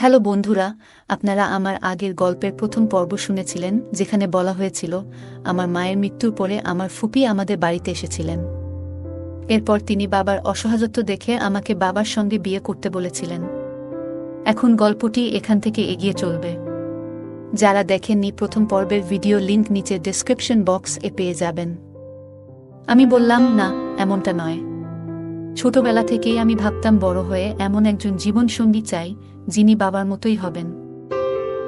Hello বন্ধুরা, আপনারা আমার আগের গল্পের প্রথম পর্ব শুনেছিলেন, যেখানে বলা হয়েছিল আমার মায়ের মৃত্যুর পরে আমার ফুপি আমাদের বাড়িতে এসেছিলেন। এরপর তিনি বাবার অসহায়ত্ব দেখে আমাকে বাবার সঙ্গে বিয়ে করতে বলেছিলেন। এখন গল্পটি এখান থেকে এগিয়ে চলবে। যারা দেখেননি প্রথম পর্বের ভিডিও লিংক নিচে ডেসক্রিপশন বক্স এ পেয়ে যাবেন। আমি বললাম, না, এমনটা নয়। ছোটবেলা থেকেই আমি ভাবতাম বড় হয়ে এমন একজন জীবনসঙ্গী চাই যিনি বাবার মতোই হবেন।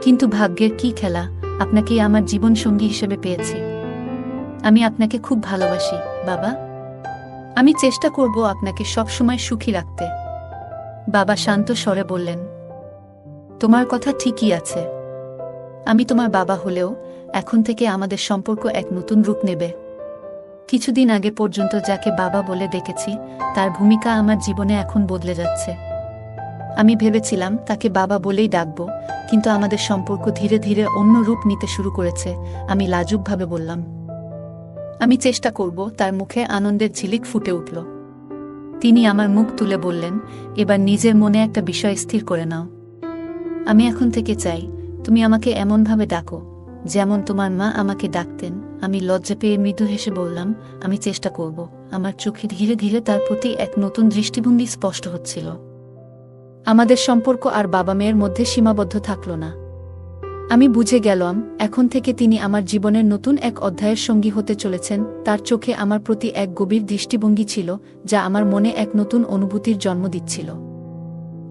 কিন্তু ভাগ্যের কি খেলা, আপনাকেই আমার জীবনসঙ্গী হিসেবে পেয়েছি। আমি আপনাকে খুব ভালোবাসি বাবা। আমি চেষ্টা করব আপনাকে সবসময় সুখী রাখতে। বাবা শান্ত স্বরে বললেন, তোমার কথা ঠিকই আছে। আমি তোমার বাবা হলেও এখন থেকে আমাদের সম্পর্ক এক নতুন রূপ নেবে। কিছুদিন আগে পর্যন্ত যাকে বাবা বলে ডেকেছি তার ভূমিকা আমার জীবনে এখন বদলে যাচ্ছে। আমি ভেবেছিলাম তাকে বাবা বলেই ডাকব, কিন্তু আমাদের সম্পর্ক ধীরে ধীরে অন্য রূপ নিতে শুরু করেছে। আমি লাজুকভাবে বললাম, আমি চেষ্টা করব। তার মুখে আনন্দের ঝিলিক ফুটে উঠল। তিনি আমার মুখ তুলে বললেন, এবার নিজের মনে একটা বিষয় স্থির করে নাও। আমি এখন থেকে চাই তুমি আমাকে এমনভাবে ডাকো যেমন তোমার মা আমাকে ডাকতেন। আমি লজ্জা পেয়ে মৃদু হেসে বললাম, আমি চেষ্টা করব। আমার চোখে ধীরে ধীরে তার প্রতি এক নতুন দৃষ্টিভঙ্গি স্পষ্ট হচ্ছিল। আমাদের সম্পর্ক আর বাবা মেয়ের মধ্যে সীমাবদ্ধ থাকল না। আমি বুঝে গেলাম এখন থেকে তিনি আমার জীবনের নতুন এক অধ্যায়ের সঙ্গী হতে চলেছেন। তার চোখে আমার প্রতি এক গভীর দৃষ্টিভঙ্গি ছিল, যা আমার মনে এক নতুন অনুভূতির জন্ম দিচ্ছিল।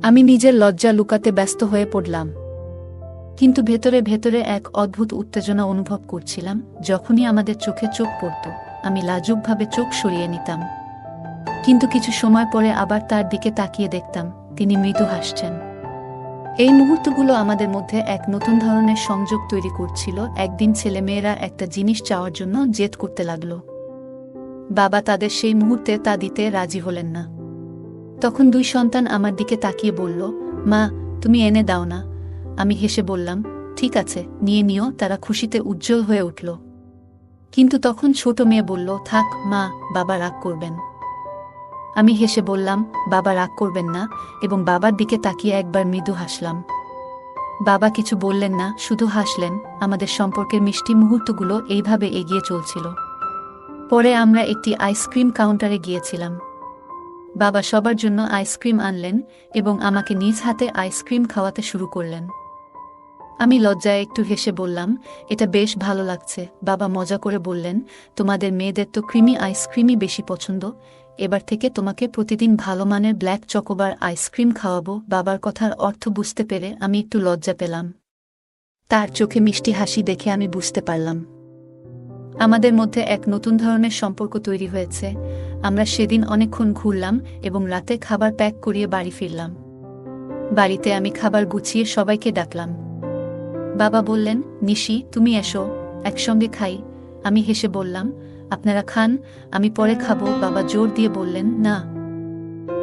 আমি নিজের লজ্জা লুকাতে ব্যস্ত হয়ে পড়লাম, কিন্তু ভেতরে ভেতরে এক অদ্ভুত উত্তেজনা অনুভব করছিলাম। যখনই আমাদের চোখে চোখ পড়ত, আমি লাজুকভাবে চোখ সরিয়ে নিতাম, কিন্তু কিছু সময় পরে আবার তার দিকে তাকিয়ে দেখতাম তিনি মৃদু হাসছেন। এই মুহূর্তগুলো আমাদের মধ্যে এক নতুন ধরনের সংযোগ তৈরি করছিল। একদিন ছেলেমেয়েরা একটা জিনিস চাওয়ার জন্য জেদ করতে লাগল। বাবা তাদের সেই মুহূর্তে তা দিতে রাজি হলেন না। তখন দুই সন্তান আমার দিকে তাকিয়ে বলল, মা, তুমি এনে দাও না। আমি হেসে বললাম, ঠিক আছে, নিয়ে নিও। তারা খুশিতে উজ্জ্বল হয়ে উঠল। কিন্তু তখন ছোট মেয়ে বলল, থাক মা, বাবা রাগ করবেন। আমি হেসে বললাম, বাবা রাগ করবেন না, এবং বাবার দিকে তাকিয়ে একবার মৃদু হাসলাম। বাবা কিছু বললেন না, শুধু হাসলেন। আমাদের সম্পর্কের মিষ্টি মুহূর্তগুলো এইভাবে এগিয়ে চলছিল। পরে আমরা একটি আইসক্রিম কাউন্টারে গিয়েছিলাম। বাবা সবার জন্য আইসক্রিম আনলেন এবং আমাকে নিজ হাতে আইসক্রিম খাওয়াতে শুরু করলেন। আমি লজ্জায় একটু হেসে বললাম, এটা বেশ ভালো লাগছে। বাবা মজা করে বললেন, তোমাদের মেয়েদের তো ক্রিমি আইসক্রিমই বেশি পছন্দ। এবার থেকে তোমাকে প্রতিদিন ভালো মানের ব্ল্যাক চকোবার আইসক্রিম খাওয়াবো। বাবার কথার অর্থ বুঝতে পেরে আমি একটু লজ্জা পেলাম। তার চোখে মিষ্টি হাসি দেখে আমি বুঝতে পারলাম আমাদের মধ্যে এক নতুন ধরনের সম্পর্ক তৈরি হয়েছে। আমরা সেদিন অনেকক্ষণ ঘুরলাম এবং রাতে খাবার প্যাক করিয়ে বাড়ি ফিরলাম। বাড়িতে আমি খাবার গুছিয়ে সবাইকে ডাকলাম। বাবা বললেন, নিশি, তুমি এসো, একসঙ্গে খাই। আমি হেসে বললাম, আপনারা খান, আমি পরে খাবো। বাবা জোর দিয়ে বললেন, না,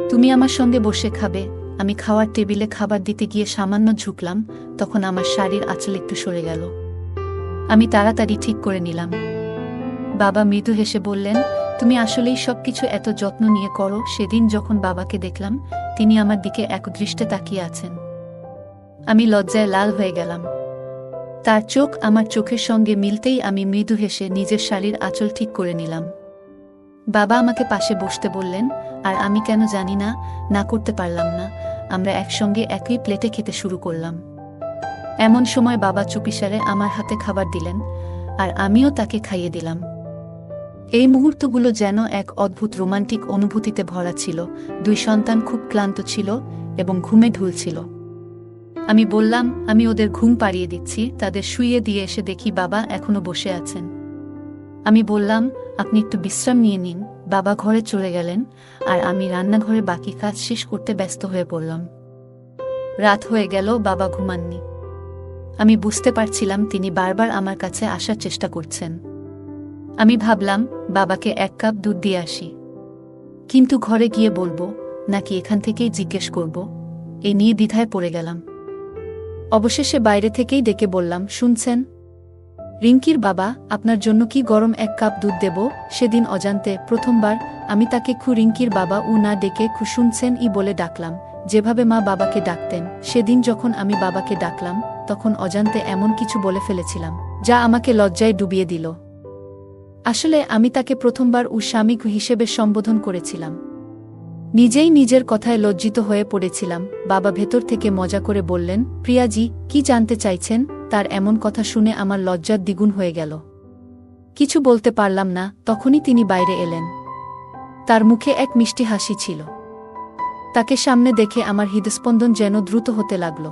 তুমি আমার সঙ্গে বসে খাবে। আমি খাওয়ার টেবিলে খাবার দিতে গিয়ে সামান্য ঝুঁকলাম, তখন আমার শাড়ির আঁচল একটু সরে গেল। আমি তাড়াতাড়ি ঠিক করে নিলাম। বাবা মৃদু হেসে বললেন, তুমি আসলেই সবকিছু এত যত্ন নিয়ে করো। সেদিন যখন বাবাকে দেখলাম, তিনি আমার দিকে একদৃষ্টে তাকিয়ে আছেন। আমি লজ্জায় লাল হয়ে গেলাম। তার চোখ আমার চোখের সঙ্গে মিলতেই আমি মৃদু হেসে নিজের শাড়ির আঁচল ঠিক করে নিলাম। বাবা আমাকে পাশে বসতে বললেন, আর আমি কেন জানি না, না করতে পারলাম না। আমরা একসঙ্গে একই প্লেটে খেতে শুরু করলাম। এমন সময় বাবা চুপিসারে আমার হাতে খাবার দিলেন, আর আমিও তাকে খাইয়ে দিলাম। এই মুহূর্তগুলো যেন এক অদ্ভুত রোমান্টিক অনুভূতিতে ভরা ছিল। দুই সন্তান খুব ক্লান্ত ছিল এবং ঘুমে ঢুলছিল। আমি বললাম, আমি ওদের ঘুম পাড়িয়ে দিচ্ছি। তাদের শুইয়ে দিয়ে এসে দেখি বাবা এখনো বসে আছেন। আমি বললাম, আপনি একটু বিশ্রাম নিয়ে নিন। বাবা ঘরে চলে গেলেন, আর আমি রান্নাঘরে বাকি কাজ শেষ করতে ব্যস্ত হয়ে পড়লাম। রাত হয়ে গেল, বাবা ঘুমাননি। আমি বুঝতে পারছিলাম তিনি বারবার আমার কাছে আসার চেষ্টা করছেন। আমি ভাবলাম বাবাকে এক কাপ দুধ দিয়ে আসি, কিন্তু ঘরে গিয়ে বলবো নাকি এখান থেকেই জিজ্ঞেস করব, এই নিয়ে দ্বিধায় পড়ে গেলাম। অবশেষে বাইরে থেকেই ডেকে বললাম, শুনছেন রিঙ্কির বাবা, আপনার জন্য কি গরম এক কাপ দুধ দেব? সেদিন অজান্তে প্রথমবার আমি তাকে রিঙ্কির বাবা না ডেকে শুনছেন ই বলে ডাকলাম, যেভাবে মা বাবাকে ডাকতেন। সেদিন যখন আমি বাবাকে ডাকলাম তখন অজান্তে এমন কিছু বলে ফেলেছিলাম যা আমাকে লজ্জায় ডুবিয়ে দিল। আসলে আমি তাকে প্রথমবার স্বামী হিসেবে সম্বোধন করেছিলাম। নিজেই নিজের কথায় লজ্জিত হয়ে পড়েছিলাম। বাবা ভেতর থেকে মজা করে বললেন, প্রিয়াজি, কি জানতে চাইছেন? তার এমন কথা শুনে আমার লজ্জার দ্বিগুণ হয়ে গেল। কিছু বলতে পারলাম না। তখনই তিনি বাইরে এলেন। তার মুখে এক মিষ্টি হাসি ছিল। তাকে সামনে দেখে আমার হৃদস্পন্দন যেন দ্রুত হতে লাগল।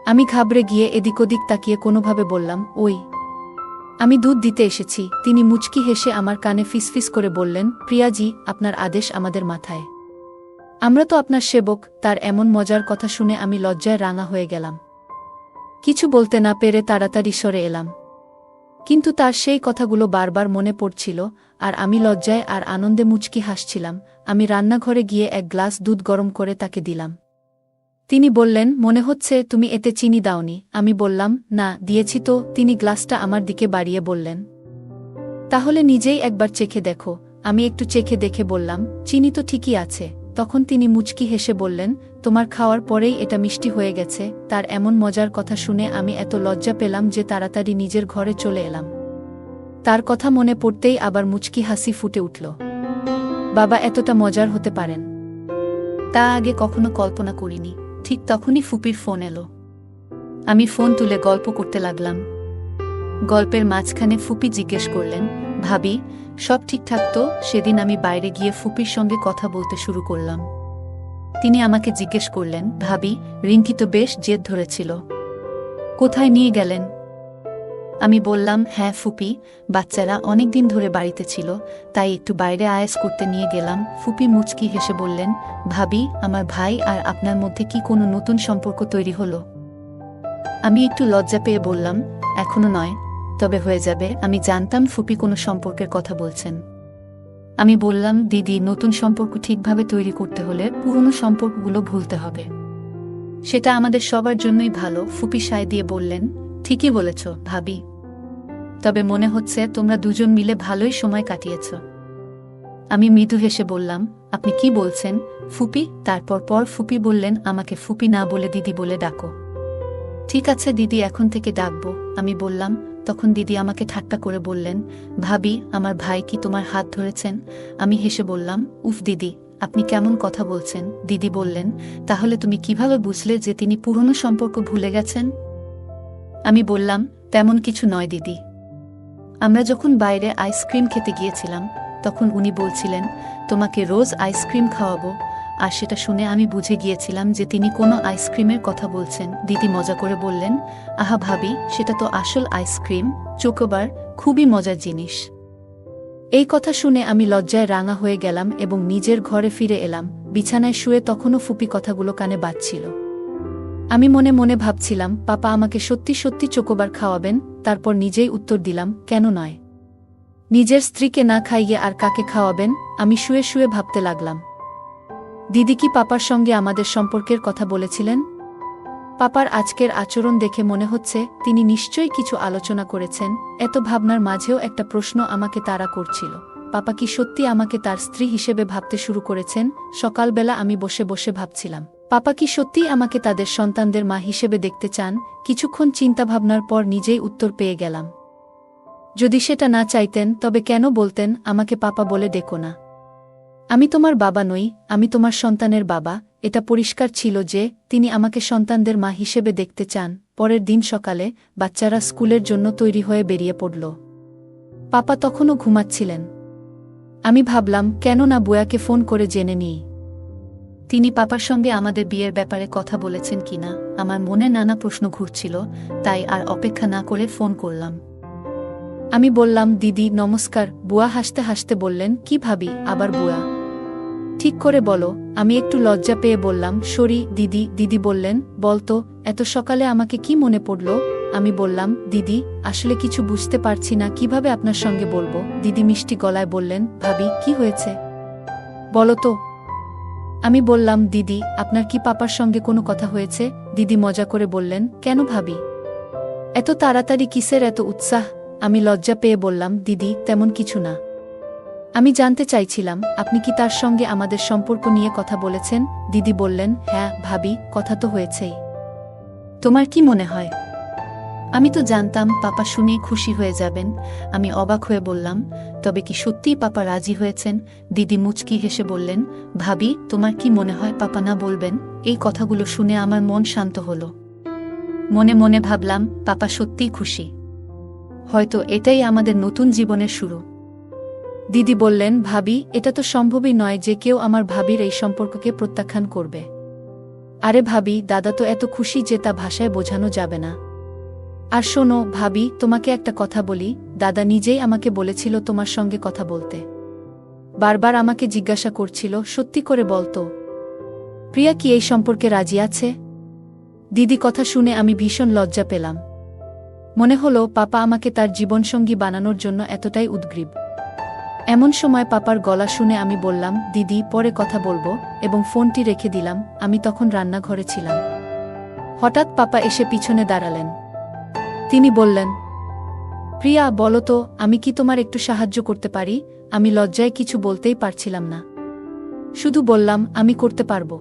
আমি ঘাবড়ে গিয়ে এদিক ওদিক তাকিয়ে কোনোভাবে বললাম, ওই, আমি দুধ দিতে এসেছি। তিনি মুচকি হেসে আমার কানে ফিসফিস করে বললেন, প্রিয়াজি, আপনার আদেশ আমাদের মাথায়। আমরা তো আপনার সেবক। তার এমন মজার কথা শুনে আমি লজ্জায় রাঙা হয়ে গেলাম। কিছু বলতে না পেরে তাড়াতাড়ি সরে এলাম। কিন্তু তার সেই কথাগুলো বারবার মনে পড়ছিল, আর আমি লজ্জায় আর আনন্দে মুচকি হাসছিলাম। আমি রান্নাঘরে গিয়ে এক গ্লাস দুধ গরম করে তাকে দিলাম। তিনি বললেন, মনে হচ্ছে তুমি এতে চিনি দাওনি। আমি বললাম, না, দিয়েছি তো। তিনি গ্লাসটা আমার দিকে বাড়িয়ে বললেন, তাহলে নিজেই একবার চেখে দেখো। আমি একটু চেখে দেখে বললাম, চিনি তো ঠিকই আছে। তখন তিনি মুচকি হেসে বললেন, তোমার খাওয়ার পরেই এটা মিষ্টি হয়ে গেছে। তার এমন মজার কথা শুনে আমি এত লজ্জা পেলাম যে তাড়াতাড়ি নিজের ঘরে চলে এলাম। তার কথা মনে পড়তেই আবার মুচকি হাসি ফুটে উঠল। বাবা এতটা মজার হতে পারেন তা আগে কখনো কল্পনা করিনি। ঠিক তখনই ফুপির ফোন এলো। আমি ফোন তুলে গল্প করতে লাগলাম। গল্পের মাঝখানে ফুপি জিজ্ঞেস করলেন, ভাবি, সব ঠিকঠাক তো? সেদিন আমি বাইরে গিয়ে ফুপির সঙ্গে কথা বলতে শুরু করলাম। তিনি আমাকে জিজ্ঞেস করলেন, ভাবি, রিঙ্কি তো বেশ জেদ ধরেছিল, কোথায় নিয়ে গেলেন? আমি বললাম, হ্যাঁ ফুপি, বাচ্চারা অনেকদিন ধরে বাড়িতে ছিল, তাই একটু বাইরে আয়েস করতে নিয়ে গেলাম। ফুপি মুচকি হেসে বললেন, ভাবি, আমার ভাই আর আপনার মধ্যে কি কোনো নতুন সম্পর্ক তৈরি হলো? আমি একটু লজ্জা পেয়ে বললাম, এখনো নয়, তবে হয়ে যাবে। আমি জানতাম ফুপি কোনো সম্পর্কের কথা বলছেন। আমি বললাম, দিদি, নতুন সম্পর্ক ঠিকভাবে তৈরি করতে হলে পুরনো সম্পর্কগুলো ভুলতে হবে। সেটা আমাদের সবার জন্যই ভালো। ফুপি সায় দিয়ে বললেন, ঠিকই বলেছ ভাবি, তবে মনে হচ্ছে তোমরা দুজন মিলে ভালোই সময় কাটিয়েছ। আমি মৃদু হেসে বললাম, আপনি কি বলছেন ফুপি? তারপর ফুপি বললেন, আমাকে ফুপি না বলে দিদি বলে ডাকো। ঠিক আছে দিদি, এখন থেকে ডাকবো। আমি বললাম। তখন দিদি আমাকে ঠাট্টা করে বললেন, ভাবি, আমার ভাই কি তোমার হাত ধরেছেন? আমি হেসে বললাম, উফ দিদি, আপনি কেমন কথা বলছেন? দিদি বললেন, তাহলে তুমি কিভাবে বুঝলে যে তিনি পুরনো সম্পর্ক ভুলে গেছেন? আমি বললাম, তেমন কিছু নয় দিদি। আমরা যখন বাইরে আইসক্রিম খেতে গিয়েছিলাম তখন উনি বলছিলেন, তোমাকে রোজ আইসক্রিম খাওয়াবো, আর সেটা শুনে আমি বুঝে গিয়েছিলাম যে তিনি কোনো আইসক্রিমের কথা বলছেন। দিদি মজা করে বললেন, আহা ভাবি, সেটা তো আসল আইসক্রিম, চোকোবার, খুবই মজার জিনিস। এই কথা শুনে আমি লজ্জায় রাঙা হয়ে গেলাম এবং নিজের ঘরে ফিরে এলাম। বিছানায় শুয়ে তখনও ফুপি কথাগুলো কানে বাজছিল। আমি মনে মনে ভাবছিলাম, পাপা আমাকে সত্যি সত্যি চোকোবার খাওয়াবেন? তারপর নিজেই উত্তর দিলাম, কেন নয়? নিজের স্ত্রীকে না খাইয়ে আর কাকে খাওয়াবেন? আমি শুয়ে শুয়ে ভাবতে লাগলাম, দিদি কি পাপার সঙ্গে আমাদের সম্পর্কের কথা বলেছিলেন? পাপার আজকের আচরণ দেখে মনে হচ্ছে তিনি নিশ্চয়ই কিছু আলোচনা করেছেন। এত ভাবনার মাঝেও একটা প্রশ্ন আমাকে তাড়া করছিল, পাপা কি সত্যি আমাকে তার স্ত্রী হিসেবে ভাবতে শুরু করেছেন? সকালবেলা আমি বসে বসে ভাবছিলাম, পাপা কি সত্যিই আমাকে তাদের সন্তানদের মা হিসেবে দেখতে চান? কিছুক্ষণ চিন্তাভাবনার পর নিজেই উত্তর পেয়ে গেলাম। যদি সেটা না চাইতেন তবে কেন বলতেন, আমাকে পাপা বলে ডেকো না? আমি তোমার বাবা নই, আমি তোমার সন্তানের বাবা। এটা পরিষ্কার ছিল যে তিনি আমাকে সন্তানদের মা হিসেবে দেখতে চান। পরের দিন সকালে বাচ্চারা স্কুলের জন্য তৈরি হয়ে বেরিয়ে পড়ল। পাপা তখনও ঘুমাচ্ছিলেন। আমি ভাবলাম, কেন না বুয়াকে ফোন করে জেনে নিই তিনি পাপার সঙ্গে আমাদের বিয়ের ব্যাপারে কথা বলেছেন কিনা। আমার মনে নানা প্রশ্ন ঘুরছিল, তাই আর অপেক্ষা না করে ফোন করলাম। আমি বললাম, দিদি নমস্কার। বুয়া হাসতে হাসতে বললেন, কি ভাবি, আবার বুয়া? ঠিক করে বলো। আমি একটু লজ্জা পেয়ে বললাম, সরি দিদি। দিদি বললেন, বলতো, এত সকালে আমাকে কি মনে পড়ল? আমি বললাম, দিদি, আসলে কিছু বুঝতে পারছি না কিভাবে আপনার সঙ্গে বলবো। দিদি মিষ্টি গলায় বললেন, ভাবি, কি হয়েছে বলো তো? আমি বললাম, দিদি, আপনার কি পাপার সঙ্গে কোনো কথা হয়েছে? দিদি মজা করে বললেন, কেন ভাবি, এত তাড়াতাড়ি কিসের এত উৎসাহ? আমি লজ্জা পেয়ে বললাম, দিদি, তেমন কিছু না। আমি জানতে চাইছিলাম আপনি কি তার সঙ্গে আমাদের সম্পর্ক নিয়ে কথা বলেছেন? দিদি বললেন, হ্যাঁ ভাবি, কথা তো হয়েছেই। তোমার কি মনে হয়? আমি তো জানতাম পাপা শুনেই খুশি হয়ে যাবেন। আমি অবাক হয়ে বললাম, তবে কি সত্যিই পাপা রাজি হয়েছেন? দিদি মুচকি হেসে বললেন, ভাবি, তোমার কি মনে হয় পাপা না বলবেন? এই কথাগুলো শুনে আমার মন শান্ত হলো। মনে মনে ভাবলাম, পাপা সত্যিই খুশি। হয়তো এটাই আমাদের নতুন জীবনের শুরু। দিদি বললেন, ভাবি, এটা তো সম্ভবই নয় যে কেউ আমার ভাবির এই সম্পর্ককে প্রত্যাখ্যান করবে। আরে ভাবি, দাদা তো এত খুশি যে তা ভাষায় বোঝানো যাবে না। আর শোনো ভাবি, তোমাকে একটা কথা বলি, দাদা নিজেই আমাকে বলেছিল তোমার সঙ্গে কথা বলতে। বারবার আমাকে জিজ্ঞাসা করছিল, সত্যি করে বলতো প্রিয়া কি এই সম্পর্কে রাজি আছে? দিদি কথা শুনে আমি ভীষণ লজ্জা পেলাম। মনে হলো পাপা আমাকে তার জীবনসঙ্গী বানানোর জন্য এতটাই উদ্গ্রীব। এমন সময় পাপার গলা শুনে আমি বললাম, দিদি, পরে কথা বলবো, এবং ফোনটি রেখে দিলাম। আমি তখন রান্নাঘরে ছিলাম। হঠাৎ পাপা এসে পিছনে দাঁড়ালেন। তিনি বললেন, প্রিয়া, বলো তো, আমি কি তোমার একটু সাহায্য করতে পারি? আমি লজ্জায় কিছু বলতেই পারছিলাম না। শুধু বললাম, আমি করতে পারবো।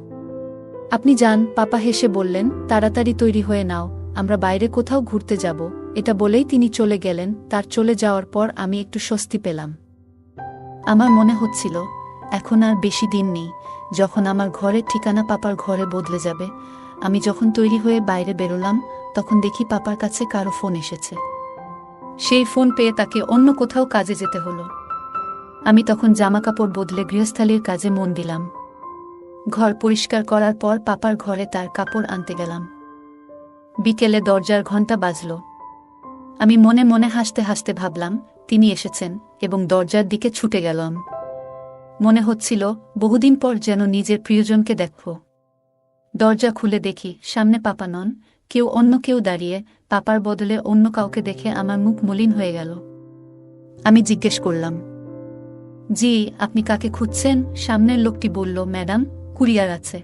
আপনি যান। পাপা হেসে বললেন, তাড়াতাড়ি তৈরি হয়ে নাও, আমরা বাইরে কোথাও ঘুরতে যাব। এটা বলেই তিনি চলে গেলেন। তার চলে যাওয়ার পর আমি একটু স্বস্তি পেলাম। আমার মনে হচ্ছিল এখন আর বেশি দিন নেই যখন আমার ঘরের ঠিকানা পাপার ঘরে বদলে যাবে। আমি যখন তৈরি হয়ে বাইরে বেরোলাম, তখন দেখি পাপার কাছে কারো ফোন এসেছে। সেই ফোন পেয়ে তাকে অন্য কোথাও কাজে যেতে হলো। আমি তখন জামাকাপড় বদলে গৃহস্থালির কাজে মন দিলাম। ঘর পরিষ্কার করার পর পাপার ঘরে তার কাপড় আনতে গেলাম। বিকেলে দরজার ঘণ্টা বাজল। আমি মনে মনে হাসতে হাসতে ভাবলাম তিনি এসেছেন, এবং দরজার দিকে ছুটে গেলাম। মনে হচ্ছিল বহুদিন পর যেন নিজের প্রিয়জনকে দেখব। দরজা খুলে দেখি সামনে পাপা নন, অন্য কেউ দাঁড়িয়ে। পাপার বদলে অন্য কাউকে দেখে আমার মুখ মলিন হয়ে গেল। আমি জিজ্ঞেস করলাম, জি, আপনি কাকে খুঁজছেন? সামনের লোকটি বলল, ম্যাডাম, কুরিয়ার আছে।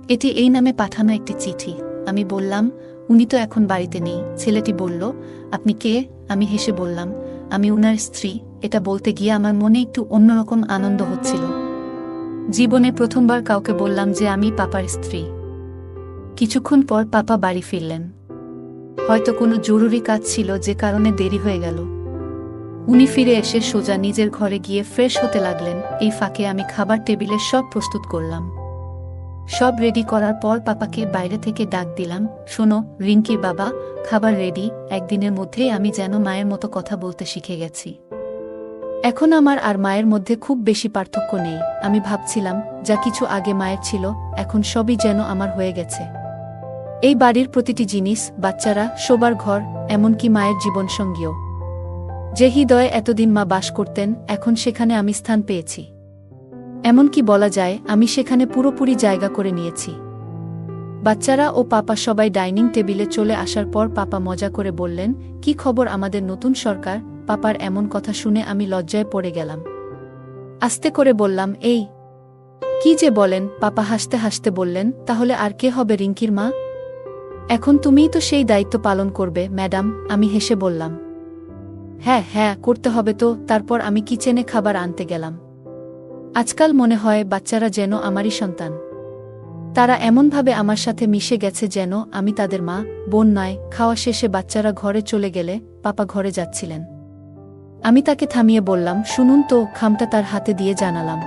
এটি এই নামে পাঠানো একটি চিঠি। আমি বললাম, উনি তো এখন বাড়িতে নেই। ছেলেটি বলল, আপনি কে? আমি হেসে বললাম, আমি উনার স্ত্রী। এটা বলতে গিয়ে আমার মনে একটু অন্যরকম আনন্দ হচ্ছিল। জীবনে প্রথমবার কাউকে বললাম যে আমি পাপার স্ত্রী। কিছুক্ষণ পর পাপা বাড়ি ফিরলেন। হয়তো কোনো জরুরি কাজ ছিল যে কারণে দেরি হয়ে গেল। উনি ফিরে এসে সোজা নিজের ঘরে গিয়ে ফ্রেশ হতে লাগলেন। এই ফাঁকে আমি খাবার টেবিলে সব প্রস্তুত করলাম। সব রেডি করার পর পাপাকে বাইরে থেকে ডাক দিলাম, শোনো রিঙ্কির বাবা, খাবার রেডি। একদিনের মধ্যেই আমি যেন মায়ের মতো কথা বলতে শিখে গেছি। এখন আমার আর মায়ের মধ্যে খুব বেশি পার্থক্য নেই। আমি ভাবছিলাম, যা কিছু আগে মায়ের ছিল, এখন সবই যেন আমার হয়ে গেছে। এই বাড়ির প্রতিটি জিনিস, বাচ্চারা, শোবার ঘর, এমনকি মায়ের জীবনসঙ্গীও। যে হৃদয়ে এতদিন মা বাস করতেন, এখন সেখানে আমি স্থান পেয়েছি। এমনকি বলা যায় আমি সেখানে পুরোপুরি জায়গা করে নিয়েছি। বাচ্চারা ও পাপা সবাই ডাইনিং টেবিলে চলে আসার পর পাপা মজা করে বললেন, কি খবর আমাদের নতুন সরকার? পাপার এমন কথা শুনে আমি লজ্জায় পড়ে গেলাম। আস্তে করে বললাম, এই কি যে বলেন? পাপা হাসতে হাসতে বললেন, তাহলে আর কে হবে রিঙ্কির মা? এখন তুমিই তো সেই দায়িত্ব পালন করবে ম্যাডাম। আমি হেসে বললাম, হ্যাঁ হ্যাঁ, করতে হবে তো। তারপর আমি কিচেনে খাবার আনতে গেলাম। আজকাল মনে হয় বাচ্চারা যেন আমারই সন্তান। তারা এমনভাবে আমার সাথে মিশে গেছে যেন আমি তাদের মা, বোন নয়। খাওয়া শেষে বাচ্চারা ঘরে চলে গেলে পাপা ঘরে যাচ্ছিলেন। আমি তাকে থামিয়ে বললাম, শুনুন তো। খামটা তার হাতে দিয়ে জানালাম,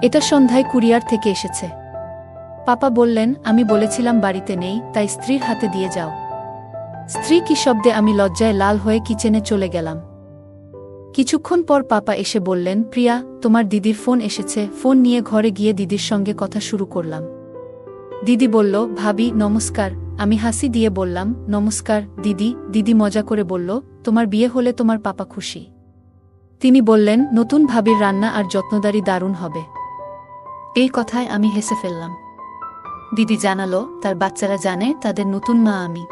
এটা সন্ধ্যায় কুরিয়ার থেকে এসেছে। পাপা বললেন, আমি বলেছিলাম বাড়িতে নেই, তাই স্ত্রীর হাতে দিয়ে যাও। স্ত্রী কি শব্দে আমি লজ্জায় লাল হয়ে কিচেনে চলে গেলাম। কিছুক্ষণ পর পাপা এসে বললেন, প্রিয়া, তোমার দিদির ফোন এসেছে। ফোন নিয়ে ঘরে গিয়ে দিদির সঙ্গে কথা শুরু করলাম। দিদি বলল, ভাবি নমস্কার। আমি হাসি দিয়ে বললাম, নমস্কার দিদি। দিদি মজা করে বলল, তোমার বিয়ে হলে তোমার পাপা খুশি। তিনি বললেন, নতুন ভাবির রান্না আর যত্নদারি দারুণ হবে। এই কথায় আমি হেসে ফেললাম। দিদি জানালো, তার বাচ্চারা জানে তাদের নতুন মা আমি।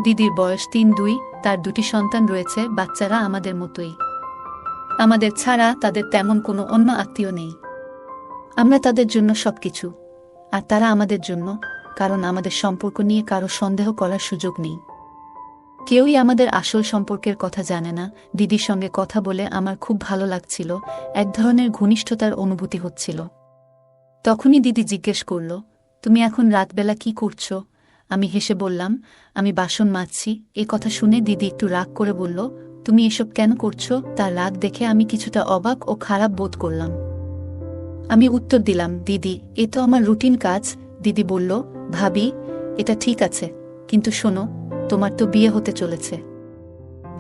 দিদির বয়স ৩-২, তার ২টি সন্তান রয়েছে। বাচ্চারা আমাদের মতোই। আমাদের ছাড়া তাদের তেমন কোনো অন্য আত্মীয় নেই। আমরা তাদের জন্য সবকিছু, আর তারা আমাদের জন্য, কারণ আমাদের সম্পর্ক নিয়ে কারো সন্দেহ করার সুযোগ নেই। কেউই আমাদের আসল সম্পর্কের কথা জানে না। দিদির সঙ্গে কথা বলে আমার খুব ভালো লাগছিল, এক ধরনের ঘনিষ্ঠতার অনুভূতি হচ্ছিল। তখনই দিদি জিজ্ঞেস করল, তুমি এখন রাতবেলা কি করছো? আমি হেসে বললাম, আমি বাসন মাজছি। এ কথা শুনে দিদি একটু রাগ করে বলল, তুমি এসব কেন করছো? তার রাগ দেখে আমি কিছুটা অবাক ও খারাপ বোধ করলাম। আমি উত্তর দিলাম, দিদি, এ তো আমার রুটিন কাজ। দিদি বলল, ভাবি, এটা ঠিক আছে, কিন্তু শোনো, তোমার তো বিয়ে হতে চলেছে।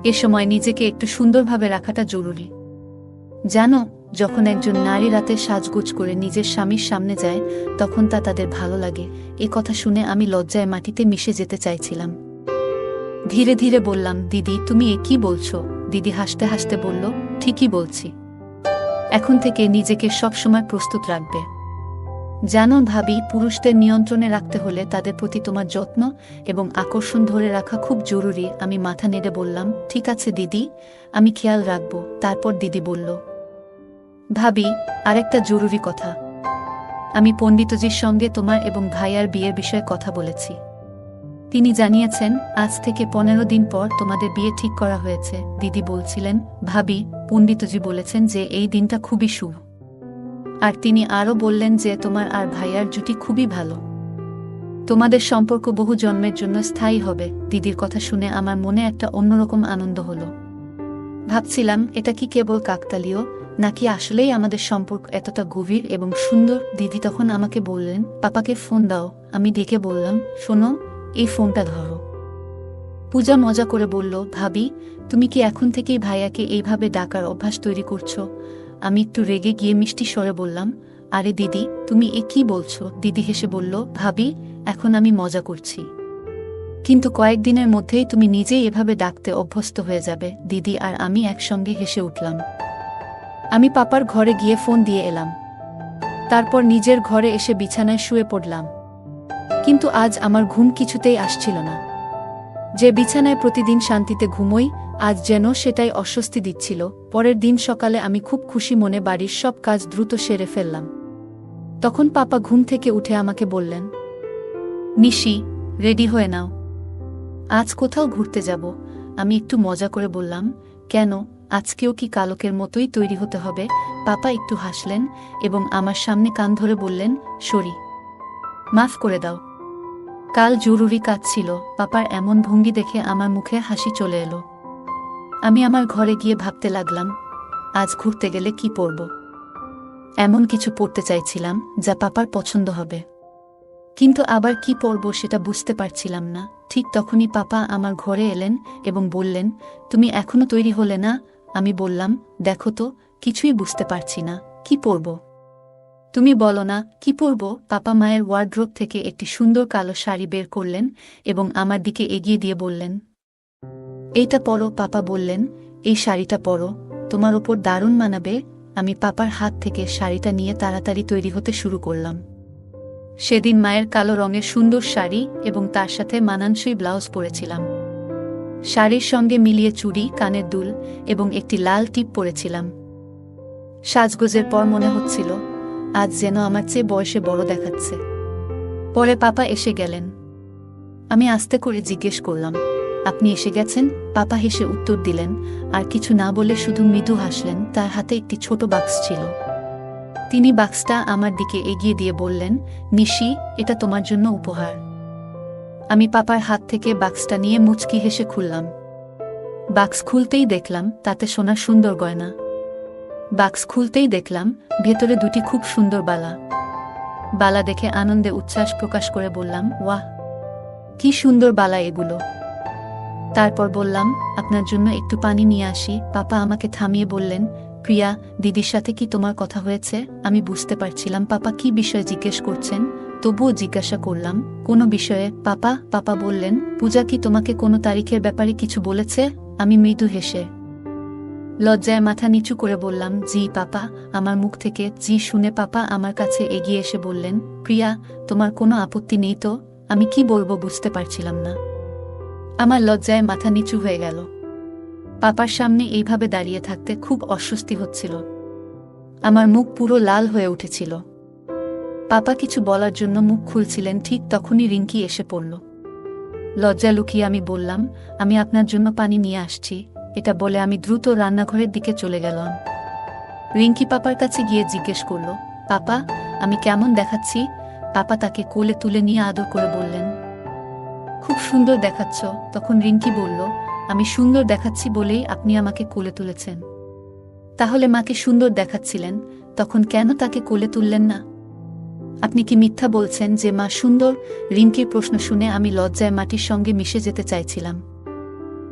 এ সময় নিজেকে একটু সুন্দরভাবে রাখাটা জরুরি। জানো, যখন একজন নারী রাতে সাজগোজ করে নিজের স্বামীর সামনে যায়, তখন তা তাদের ভালো লাগে। এ কথা শুনে আমি লজ্জায় মাটিতে মিশে যেতে চাইছিলাম। ধীরে ধীরে বললাম, দিদি, তুমি এ কি বলছো? দিদি হাসতে হাসতে বলল, ঠিকই বলছি। এখন থেকে নিজেকে সবসময় প্রস্তুত রাখবে। জানো ভাবি, পুরুষদের নিয়ন্ত্রণে রাখতে হলে তাদের প্রতি তোমার যত্ন এবং আকর্ষণ ধরে রাখা খুব জরুরি। আমি মাথা নেড়ে বললাম, ঠিক আছে দিদি, আমি খেয়াল রাখব। তারপর দিদি বলল, ভাবি, আরেকটা জরুরি কথা। আমি পণ্ডিতজির সঙ্গে তোমার এবং ভাইয়ার বিয়ের বিষয়ে কথা বলেছি। তিনি জানিয়েছেন আজ থেকে 15 দিন পর তোমাদের বিয়ে ঠিক করা হয়েছে। দিদি বলছিলেন, ভাবি, পণ্ডিতজি বলেছেন যে এই দিনটা খুবই শুভ। আর তিনি আরও বললেন যে তোমার আর ভাইয়ার জুটি খুবই ভালো। তোমাদের সম্পর্ক বহু জন্মের জন্য স্থায়ী হবে। দিদির কথা শুনে আমার মনে একটা অন্যরকম আনন্দ হলো। ভাবছিলাম, এটা কি কেবল কাকতালীয়, নাকি আসলেই আমাদের সম্পর্ক এতটা গভীর এবং সুন্দর? দিদি তখন আমাকে বললেন, পাপাকে ফোন দাও। আমি ডেকে বললাম, শোনো, এই ফোনটা ধরো। পূজা মজা করে বলল, ভাবি, তুমি কি এখন থেকেই ভাইয়াকে এইভাবে ডাকার অভ্যাস তৈরি করছো? আমি একটু রেগে গিয়ে মিষ্টি স্বরে বললাম, আরে দিদি, তুমি এ কি বলছো? দিদি হেসে বলল, ভাবি, এখন আমি মজা করছি, কিন্তু কয়েকদিনের মধ্যেই তুমি নিজেই এভাবে ডাকতে অভ্যস্ত হয়ে যাবে। দিদি আর আমি একসঙ্গে হেসে উঠলাম। আমি পাপার ঘরে গিয়ে ফোন দিয়ে এলাম। তারপর নিজের ঘরে এসে বিছানায় শুয়ে পড়লাম। কিন্তু আজ আমার ঘুম কিছুতেই আসছিল না। যে বিছানায় প্রতিদিন শান্তিতে ঘুমোই, আজ যেন সেটাই অস্বস্তি দিচ্ছিল। পরের দিন সকালে আমি খুব খুশি মনে বাড়ির সব কাজ দ্রুত সেরে ফেললাম। তখন পাপা ঘুম থেকে উঠে আমাকে বললেন, নিশি, রেডি হয়ে নাও, আজ কোথাও ঘুরতে যাব। আমি একটু মজা করে বললাম, কেন, আজকেও কি কালকের মতোই তৈরি হতে হবে? পাপা একটু হাসলেন এবং আমার সামনে কান ধরে বললেন, সরি, মাফ করে দাও, কাল জরুরি কাজ ছিল। পাপার এমন ভঙ্গি দেখে আমার মুখে হাসি চলে এলো। আমি আমার ঘরে গিয়ে ভাবতে লাগলাম, আজ ঘুরতে গেলে কি পরব। এমন কিছু পরতে চাইছিলাম যা পাপার পছন্দ হবে, কিন্তু আবার কি পরব সেটা বুঝতে পারছিলাম না। ঠিক তখনই পাপা আমার ঘরে এলেন এবং বললেন, তুমি এখনো তৈরি হলে না? আমি বললাম, দেখো তো, কিছুই বুঝতে পারছি না, কি পরব? তুমি বলো না, কি পরব? পাপা মায়ের ওয়ার্ড্রোব থেকে একটি সুন্দর কালো শাড়ি বের করলেন এবং আমার দিকে এগিয়ে দিয়ে বললেন, এইটা পরো। পাপা বললেন, এই শাড়িটা পরো, তোমার ওপর দারুণ মানাবে। আমি পাপার হাত থেকে শাড়িটা নিয়ে তাড়াতাড়ি তৈরি হতে শুরু করলাম। সেদিন মায়ের কালো রঙের সুন্দর শাড়ি এবং তার সাথে মানানসই ব্লাউজ পরেছিলাম। শাড়ির সঙ্গে মিলিয়ে চুড়ি, কানের দুল এবং একটি লাল টিপ পরেছিলাম। সাজগোজের পর মনে হচ্ছিল আজ যেন আমার চেয়ে বয়সে বড় দেখাচ্ছে। পরে পাপা এসে গেলেন। আমি আস্তে করে জিজ্ঞেস করলাম, আপনি এসে গেছেন? পাপা হেসে উত্তর দিলেন, আর কিছু না বলে শুধু মৃদু হাসলেন। তার হাতে একটি ছোট বাক্স ছিল। তিনি বাক্সটা আমার দিকে এগিয়ে দিয়ে বললেন, নিশি, এটা তোমার জন্য উপহার। আমি পাপার হাত থেকে বাক্সটা নিয়ে মুচকি হেসে খুললাম। বাক্স খুলতেই দেখলাম তাতে সোনার সুন্দর গয়না। বাক্স খুলতেই দেখলাম ভেতরে দুটি খুব সুন্দর বালা। বালা দেখে আনন্দে উচ্ছ্বাস প্রকাশ করে বললাম, ওয়াহ, কি সুন্দর বালা এগুলো। তারপর বললাম, আপনার জন্য একটু পানি নিয়ে আসি। পাপা আমাকে থামিয়ে বললেন, প্রিয়া, দিদির সাথে কি তোমার কথা হয়েছে? আমি বুঝতে পারছিলাম পাপা কি বিষয়ে জিজ্ঞেস করছেন, তবুও জিজ্ঞাসা করলাম, কোনো বিষয়ে পাপা? পাপা বললেন, পূজা কি তোমাকে কোনো তারিখের ব্যাপারে কিছু বলেছে? আমি মৃদু হেসে লজ্জায় মাথা নিচু করে বললাম, জি পাপা। আমার মুখ থেকে জি শুনে পাপা আমার কাছে এগিয়ে এসে বললেন, প্রিয়া, তোমার কোনো আপত্তি নেই তো? আমি কি বলবো বুঝতে পারছিলাম না। আমার লজ্জায় মাথা নিচু হয়ে গেল। পাপার সামনে এইভাবে দাঁড়িয়ে থাকতে খুব অস্বস্তি হচ্ছিল। আমার মুখ পুরো লাল হয়ে উঠেছিল। পাপা কিছু বলার জন্য মুখ খুলছিলেন, ঠিক তখনই রিঙ্কি এসে পড়ল। লজ্জা লুকিয়ে আমি বললাম, আমি আপনার জন্য পানি নিয়ে আসছি। এটা বলে আমি দ্রুত রান্নাঘরের দিকে চলে গেলাম। রিঙ্কি পাপার কাছে গিয়ে জিজ্ঞেস করল, পাপা, আমি কেমন দেখাচ্ছি? পাপা তাকে কোলে তুলে নিয়ে আদর করে বললেন, খুব সুন্দর দেখাচ্ছ। তখন রিঙ্কি বলল, আমি সুন্দর দেখাচ্ছি বলেই আপনি আমাকে কোলে তুলেছেন। তাহলে মাকে সুন্দর দেখাচ্ছিলেন, তখন কেন তাকে কোলে তুললেন না? আপনি কি মিথ্যা বলছেন যে মা সুন্দর? রিঙ্কির প্রশ্ন শুনে আমি লজ্জায় মাটির সঙ্গে মিশে যেতে চাইছিলাম।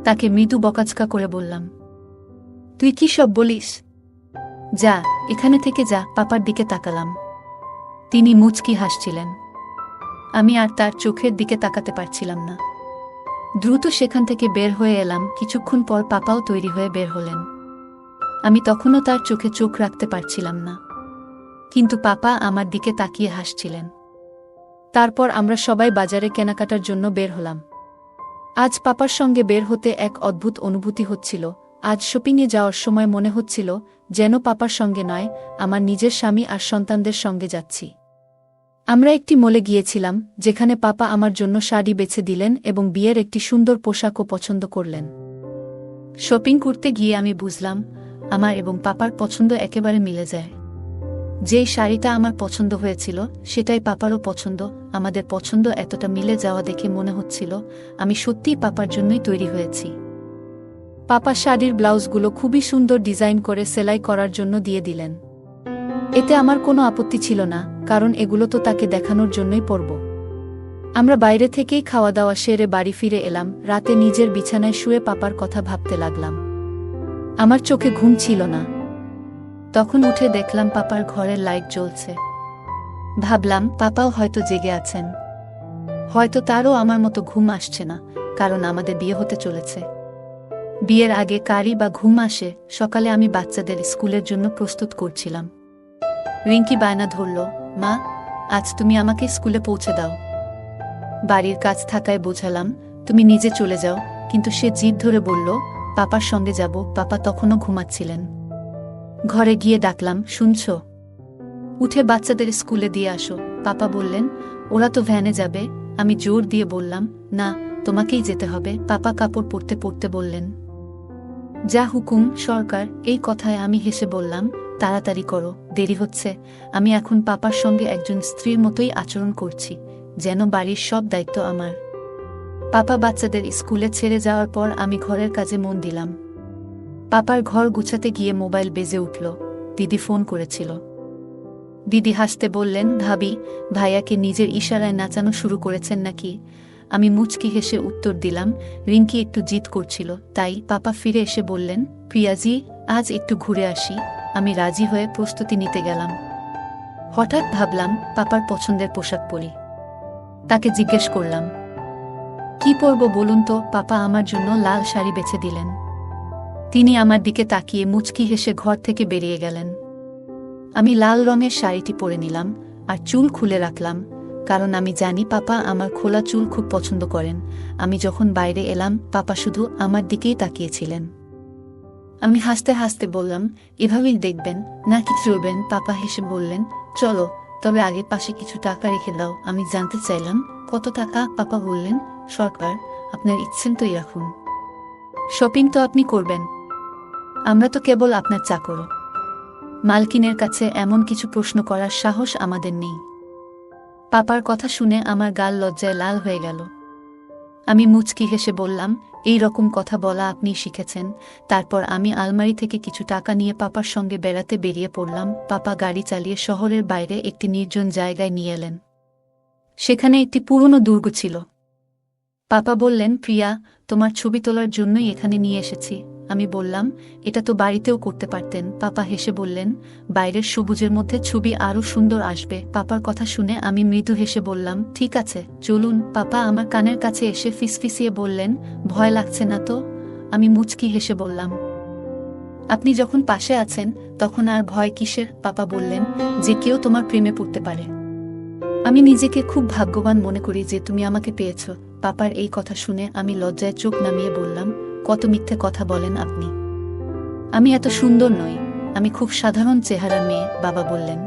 তাকে মৃদু বকাঝকা করে বললাম, তুই কি সব বলিস? যা, এখানে থেকে যা। পাপার দিকে তাকালাম। তিনি মুচকি হাসছিলেন। আমি আর তার চোখের দিকে তাকাতে পারছিলাম না। দ্রুত সেখান থেকে বের হয়ে এলাম। কিছুক্ষণ পর পাপাও তৈরি হয়ে বের হলেন। আমি তখনও তার চোখে চোখ রাখতে পারছিলাম না, কিন্তু পাপা আমার দিকে তাকিয়ে হাসছিলেন। তারপর আমরা সবাই বাজারে কেনাকাটার জন্য বের হলাম। আজ পাপার সঙ্গে বের হতে এক অদ্ভুত অনুভূতি হচ্ছিল। আজ শপিংয়ে যাওয়ার সময় মনে হচ্ছিল যেন পাপার সঙ্গে নয়, আমার নিজের স্বামী আর সন্তানদের সঙ্গে যাচ্ছি। আমরা একটি মলে গিয়েছিলাম, যেখানে পাপা আমার জন্য শাড়ি বেছে দিলেন এবং বিয়ের একটি সুন্দর পোশাকও পছন্দ করলেন। শপিং করতে গিয়ে আমি বুঝলাম, আমার এবং পাপার পছন্দ একেবারে মিলে যায়। যেই শাড়িটা আমার পছন্দ হয়েছিল সেটাই পাপারও পছন্দ। আমাদের পছন্দ এতটা মিলে যাওয়া দেখে মনে হচ্ছিল আমি সত্যিই পাপার জন্যই তৈরি হয়েছি। পাপা শাড়ির ব্লাউজগুলো খুবই সুন্দর ডিজাইন করে সেলাই করার জন্য দিয়ে দিলেন। এতে আমার কোনো আপত্তি ছিল না, কারণ এগুলো তো তাকে দেখানোর জন্যই পরব। আমরা বাইরে থেকেই খাওয়া দাওয়া সেরে বাড়ি ফিরে এলাম। রাতে নিজের বিছানায় শুয়ে পাপার কথা ভাবতে লাগলাম। আমার চোখে ঘুম ছিল না। তখন উঠে দেখলাম পাপার ঘরের লাইট জ্বলছে। ভাবলাম পাপাও হয়তো জেগে আছেন। হয়তো তারও আমার মতো ঘুম আসছে না, কারণ আমাদের বিয়ে হতে চলেছে। বিয়ের আগে কারি বা ঘুম আসে? সকালে আমি বাচ্চাদের স্কুলের জন্য প্রস্তুত করছিলাম। রিঙ্কি বায়না ধরল, মা, আজ তুমি আমাকে স্কুলে পৌঁছে দাও। বাড়ির কাজ থাকায় বোঝালাম, তুমি নিজে চলে যাও, কিন্তু সে জিদ ধরে বলল, পাপার সঙ্গে যাব। পাপা তখনও ঘুমাচ্ছিলেন। ঘরে গিয়ে ডাকলাম, শুনছ? উঠে বাচ্চাদের স্কুলে দিয়ে আসো। পাপা বললেন, ওরা তো ভ্যানে যাবে। আমি জোর দিয়ে বললাম, না, তোমাকেই যেতে হবে। পাপা কাপড় পরতে পরতে বললেন, যা হুকুম সরকার। এই কথায় আমি হেসে বললাম, তাড়াতাড়ি করো, দেরি হচ্ছে। আমি এখন পাপার সঙ্গে একজন স্ত্রীর মতোই আচরণ করছি, যেন বাড়ির সব দায়িত্ব আমার। পাপা বাচ্চাদের স্কুলে ছেড়ে যাওয়ার পর আমি ঘরের কাজে মন দিলাম। পাপার ঘর গুছাতে গিয়ে মোবাইল বেজে উঠল। দিদি ফোন করেছিল। দিদি হাসতে বললেন, ভাবি, ভাইয়াকে নিজের ইশারায় নাচানো শুরু করেছেন নাকি? আমি মুচকি হেসে উত্তর দিলাম, রিঙ্কি একটু জিদ করছিল তাই। পাপা ফিরে এসে বললেন, প্রিয়াজি, আজ একটু ঘুরে আসি। আমি রাজি হয়ে প্রস্তুতি নিতে গেলাম। হঠাৎ ভাবলাম পাপার পছন্দের পোশাক পরি। তাকে জিজ্ঞেস করলাম, কি পরব বলুন তো? পাপা আমার জন্য লাল শাড়ি বেছে দিলেন। তিনি আমার দিকে তাকিয়ে মুচকি হেসে ঘর থেকে বেরিয়ে গেলেন। আমি লাল রঙের শাড়িটি পরে নিলাম আর চুল খুলে রাখলাম, কারণ আমি জানি পাপা আমার খোলা চুল খুব পছন্দ করেন। আমি যখন বাইরে এলাম, পাপা শুধু আমার দিকেই তাকিয়েছিলেন। আমি হাসতে হাসতে বললাম, এভাবেই দেখবেন নাকি চলবেন? পাপা হেসে বললেন, চলো, তবে আগে পাশে কিছু টাকা রেখে দাও। আমি জানতে চাইলাম, কত টাকা? পাপা বললেন, সরকার, আপনার ইচ্ছেন তোই রাখুন। শপিং তো আপনি করবেন, আমরা তো কেবল আপনার চাকর। মালকিনের কাছে এমন কিছু প্রশ্ন করার সাহস আমাদের নেই। পাপার কথা শুনে আমার গাল লজ্জায় লাল হয়ে গেল। আমি মুচকি হেসে বললাম, এই রকম কথা বলা আপনি শিখেছেন? তারপর আমি আলমারি থেকে কিছু টাকা নিয়ে পাপার সঙ্গে বেড়াতে বেরিয়ে পড়লাম। পাপা গাড়ি চালিয়ে শহরের বাইরে একটি নির্জন জায়গায় নিয়ে এলেন। সেখানে একটি পুরনো দুর্গ ছিল। পাপা বললেন, প্রিয়া, তোমার ছবি তোলার জন্যই এখানে নিয়ে এসেছি। আমি বললাম, এটা তো বাড়িতেও করতে পারতেন। পাপা হেসে বললেন, বাইরের সবুজের মধ্যে ছবি আরও সুন্দর আসবে। পাপার কথা শুনে আমি মৃদু হেসে বললাম, ঠিক আছে, চলুন। পাপা আমার কানের কাছে এসে ফিসফিসিয়ে বললেন, ভয় লাগছে না তো? আমি মুচকি হেসে বললাম, আপনি যখন পাশে আছেন তখন আর ভয় কিসের? পাপা বললেন, যে কেউ তোমার প্রেমে পড়তে পারে। আমি নিজেকে খুব ভাগ্যবান মনে করি যে তুমি আমাকে পেয়েছ। পাপার এই কথা শুনে আমি লজ্জায় চোখ নামিয়ে বললাম, কত মিথ্যে কথা বলেন আপনি। আমি এত সুন্দর নই, আমি খুব সাধারণ চেহারার মেয়ে। বাবা বললেন,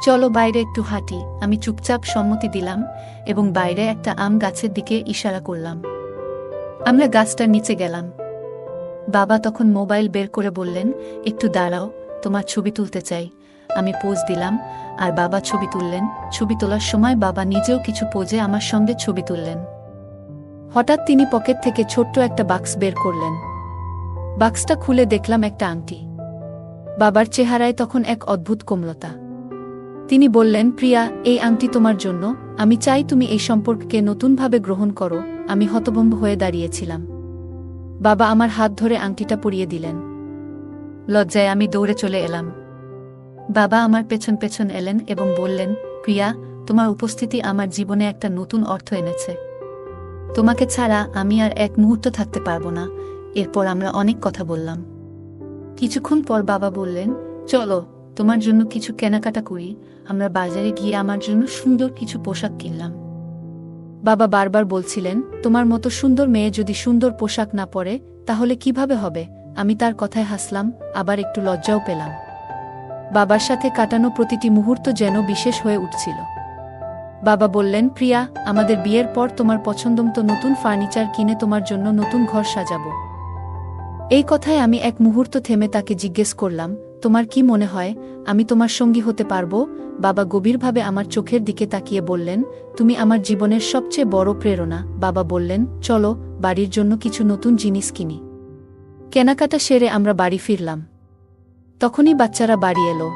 চলো বাইরে একটু হাঁটি। আমি চুপচাপ সম্মতি দিলাম এবং বাইরে একটা আম গাছের দিকে ইশারা করলাম। আমরা গাছটার নিচে গেলাম। বাবা তখন মোবাইল বের করে বললেন, একটু দাঁড়াও, তোমার ছবি তুলতে চাই। আমি পোজ দিলাম আর বাবা ছবি তুললেন। ছবি তোলার সময় বাবা নিজেও কিছু পোজে আমার সঙ্গে ছবি তুললেন। হঠাৎ তিনি পকেট থেকে ছোট্ট একটা বাক্স বের করলেন। বাক্সটা খুলে দেখলাম একটা আংটি। বাবার চেহারায় তখন এক অদ্ভুত কোমলতা। তিনি বললেন, প্রিয়া, এই আংটি তোমার জন্য। আমি চাই তুমি এই সম্পর্ককে নতুনভাবে গ্রহণ করো। আমি হতভম্ব হয়ে দাঁড়িয়েছিলাম। বাবা আমার হাত ধরে আংটিটা পরিয়ে দিলেন। লজ্জায় আমি দৌড়ে চলে এলাম। বাবা আমার পেছন পেছন এলেন এবং বললেন, প্রিয়া, তোমার উপস্থিতি আমার জীবনে একটা নতুন অর্থ এনেছে। তোমাকে ছাড়া আমি আর এক মুহূর্ত থাকতে পারবো না। এরপর আমরা অনেক কথা বললাম। কিছুক্ষণ পর বাবা বললেন, চলো, তোমার জন্য কিছু কেনাকাটা করি। আমরা বাজারে গিয়ে আমার জন্য সুন্দর কিছু পোশাক কিনলাম। বাবা বারবার বলছিলেন, তোমার মতো সুন্দর মেয়ে যদি সুন্দর পোশাক না পরে তাহলে কিভাবে হবে? আমি তার কথায় হাসলাম, আবার একটু লজ্জাও পেলাম। বাবার সাথে কাটানো প্রতিটি মুহূর্ত যেন বিশেষ হয়ে উঠছিল। বাবা বললেন, প্রিয়া, আমাদের বিয়ের পর তোমার পছন্দমতো নতুন ফার্নিচার কিনে তোমার জন্য নতুন ঘর সাজাবো। এই কথায় আমি এক মুহূর্ত থেমে তাকে জিজ্ঞেস করলাম, তোমার কি মনে হয় আমি তোমার সঙ্গী হতে পারবো? বাবা গভীরভাবে আমার চোখের দিকে তাকিয়ে বললেন, তুমি আমার জীবনের সবচেয়ে বড় প্রেরণা। বাবা বললেন, চলো, বাড়ির জন্য কিছু নতুন জিনিস কিনি। কেনাকাটা সেরে আমরা বাড়ি ফিরলাম। তখনই বাচ্চারা বাড়ি এলো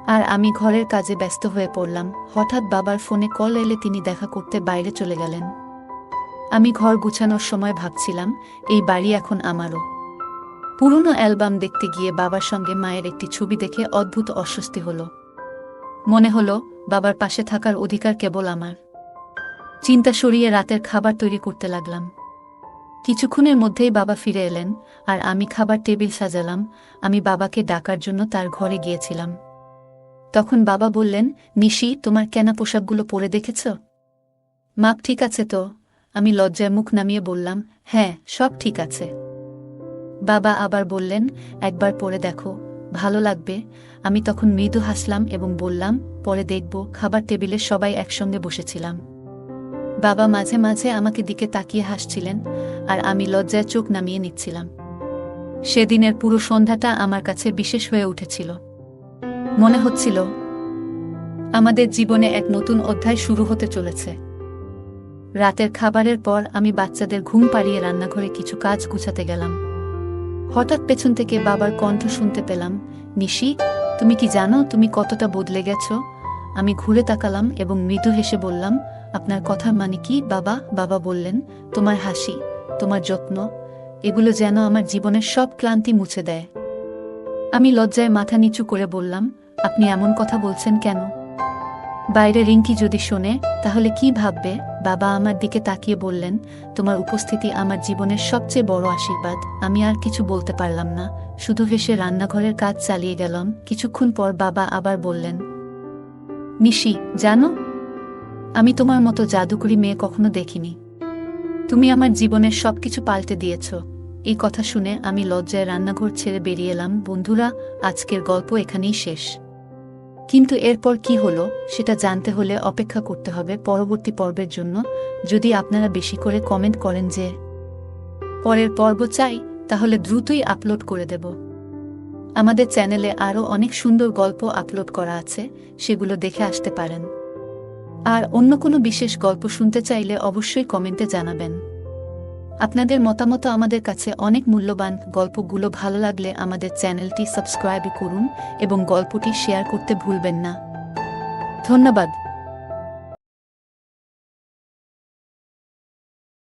আর আমি ঘরের কাজে ব্যস্ত হয়ে পড়লাম। হঠাৎ বাবার ফোনে কল এলে তিনি দেখা করতে বাইরে চলে গেলেন। আমি ঘর গুছানোর সময় ভাবছিলাম, এই বাড়ি এখন আমারও। পুরনো অ্যালবাম দেখতে গিয়ে বাবার সঙ্গে মায়ের একটি ছবি দেখে অদ্ভুত অস্বস্তি হল। মনে হলো বাবার পাশে থাকার অধিকার কেবল আমার। চিন্তা সরিয়ে রাতের খাবার তৈরি করতে লাগলাম। কিছুক্ষণের মধ্যেই বাবা ফিরে এলেন আর আমি খাবার টেবিল সাজালাম। আমি বাবাকে ডাকার জন্য তার ঘরে গিয়েছিলাম। তখন বাবা বললেন, নিশি, তোমার কেনা পোশাকগুলো পরে দেখেছ? মাপ ঠিক আছে তো? আমি লজ্জায় মুখ নামিয়ে বললাম, হ্যাঁ, সব ঠিক আছে। বাবা আবার বললেন, একবার পরে দেখো, ভালো লাগবে। আমি তখন মৃদু হাসলাম এবং বললাম, পরে দেখব। খাবার টেবিলে সবাই একসঙ্গে বসেছিলাম। বাবা মাঝে মাঝে আমাকে দিকে তাকিয়ে হাসছিলেন আর আমি লজ্জায় চোখ নামিয়ে নিচ্ছিলাম। সেদিনের পুরো সন্ধ্যাটা আমার কাছে বিশেষ হয়ে উঠেছিল। মনে হচ্ছিল আমাদের জীবনে এক নতুন অধ্যায় শুরু হতে চলেছে। রাতের খাবারের পর আমি বাচ্চাদের ঘুম পাড়িয়ে রান্নাঘরে কিছু কাজ গুছাতে গেলাম। হঠাৎ পেছন থেকে বাবার কণ্ঠ শুনতে পেলাম, নিশি, তুমি কি জানো তুমি কতটা বদলে গেছ? আমি ঘুরে তাকালাম এবং মৃদু হেসে বললাম, আপনার কথার মানে কি বাবা? বাবা বললেন, তোমার হাসি, তোমার যত্ন, এগুলো যেন আমার জীবনের সব ক্লান্তি মুছে দেয়। আমি লজ্জায় মাথা নিচু করে বললাম, আপনি এমন কথা বলছেন কেন? বাইরে রিঙ্কি যদি শোনে তাহলে কি ভাববে? বাবা আমার দিকে তাকিয়ে বললেন, তোমার উপস্থিতি আমার জীবনের সবচেয়ে বড় আশীর্বাদ। আমি আর কিছু বলতে পারলাম না, শুধু হেসে রান্নাঘরের কাজ চালিয়ে গেলাম। কিছুক্ষণ পর বাবা আবার বললেন, নিশি, জানো, আমি তোমার মতো জাদুকরি মেয়ে কখনো দেখিনি। তুমি আমার জীবনের সবকিছু পাল্টে দিয়েছ। এই কথা শুনে আমি লজ্জায় রান্নাঘর ছেড়ে বেরিয়ে এলাম। বন্ধুরা, আজকের গল্প এখানেই শেষ। কিন্তু এরপর কি হলো সেটা জানতে হলে অপেক্ষা করতে হবে পরবর্তী পর্বের জন্য। যদি আপনারা বেশি করে কমেন্ট করেন যে পরের পর্ব চাই, তাহলে দ্রুতই আপলোড করে দেব। আমাদের চ্যানেলে আরও অনেক সুন্দর গল্প আপলোড করা আছে, সেগুলো দেখে আসতে পারেন। আর অন্য কোনো বিশেষ গল্প শুনতে চাইলে অবশ্যই কমেন্টে জানাবেন। আপনাদের মতামত আমাদের কাছে অনেক মূল্যবান। গল্পগুলো ভালো লাগলে আমাদের চ্যানেলটি সাবস্ক্রাইব করুন এবং গল্পটি শেয়ার করতে ভুলবেন না। ধন্যবাদ।